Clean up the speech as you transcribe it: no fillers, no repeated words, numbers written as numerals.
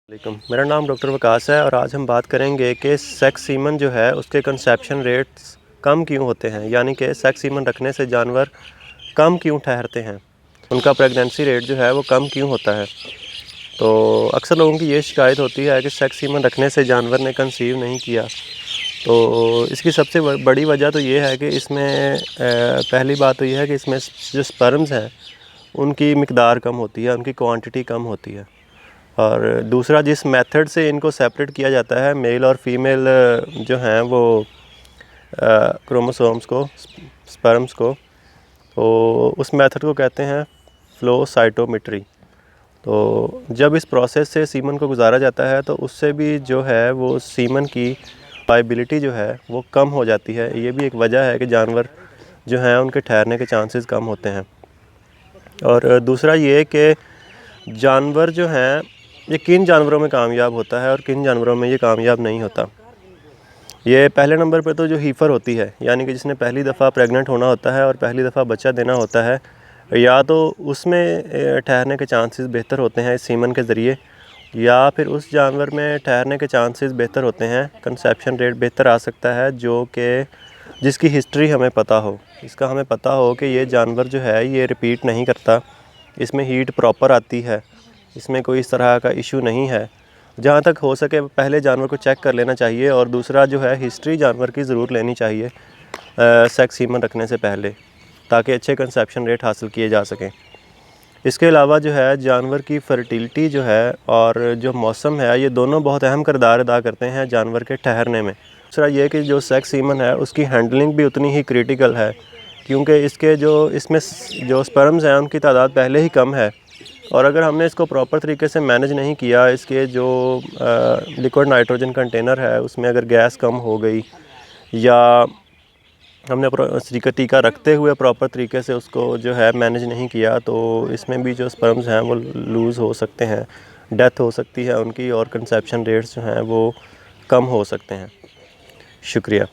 मेरा नाम डॉक्टर वकास है और आज हम बात करेंगे कि सेक्स सीमन जो है उसके कंसेप्शन रेट्स कम क्यों होते हैं, यानी कि सेक्स सीमन रखने से जानवर कम क्यों ठहरते हैं, उनका प्रेगनेंसी रेट जो है वो कम क्यों होता है। तो अक्सर लोगों की ये शिकायत होती है कि सेक्स सीमन रखने से जानवर ने कंसीव नहीं किया। तो इसकी सबसे बड़ी वजह तो ये है कि इसमें पहली बात तो ये है कि इसमें जो स्पर्म्स हैं उनकी मिकदार कम होती है, उनकी क्वांटिटी कम होती है। और दूसरा, जिस मेथड से इनको सेपरेट किया जाता है, मेल और फीमेल जो हैं वो क्रोमोसोम्स को, स्पर्म्स को, तो उस मेथड को कहते हैं फ्लो साइटोमेट्री। तो जब इस प्रोसेस से सीमन को गुजारा जाता है तो उससे भी जो है वो सीमन की वाइबिलिटी जो है वो कम हो जाती है। ये भी एक वजह है कि जानवर जो हैं उनके ठहरने के चांसेस कम होते हैं। और दूसरा ये कि जानवर जो हैं, ये किन जानवरों में कामयाब होता है और किन जानवरों में ये कामयाब नहीं होता। ये पहले नंबर पर तो जो हीफर होती है, यानी कि जिसने पहली दफ़ा प्रेग्नेंट होना होता है और पहली दफ़ा बच्चा देना होता है, या तो उसमें ठहरने के चांसेस बेहतर होते हैं इस सीमन के ज़रिए, या फिर उस जानवर में ठहरने के चांसेस बेहतर होते हैं, कंसेप्शन रेट बेहतर आ सकता है, जो कि जिसकी हिस्ट्री हमें पता हो। इसका हमें पता हो कि ये जानवर जो है ये रिपीट नहीं करता, इसमें हीट प्रॉपर आती है, इसमें कोई इस तरह का इशू नहीं है। जहाँ तक हो सके पहले जानवर को चेक कर लेना चाहिए। और दूसरा जो है, हिस्ट्री जानवर की ज़रूर लेनी चाहिए सेक्स सीमन रखने से पहले, ताकि अच्छे कंसेप्शन रेट हासिल किए जा सकें। इसके अलावा जो है, जानवर की फर्टिलिटी जो है और जो मौसम है, ये दोनों बहुत अहम किरदार अदा करते हैं जानवर के ठहरने में। दूसरा ये कि जो सेक्स सीमन है उसकी हैंडलिंग भी उतनी ही क्रिटिकल है, क्योंकि इसमें जो स्पर्म्स हैं उनकी तादाद पहले ही कम है। और अगर हमने इसको प्रॉपर तरीके से मैनेज नहीं किया, इसके जो लिक्विड नाइट्रोजन कंटेनर है उसमें अगर गैस कम हो गई, या हमने टीका रखते हुए प्रॉपर तरीके से उसको जो है मैनेज नहीं किया, तो इसमें भी जो स्पर्म्स हैं वो लूज़ हो सकते हैं, डेथ हो सकती है उनकी, और कंसेप्शन रेट्स जो हैं वो कम हो सकते हैं। शुक्रिया।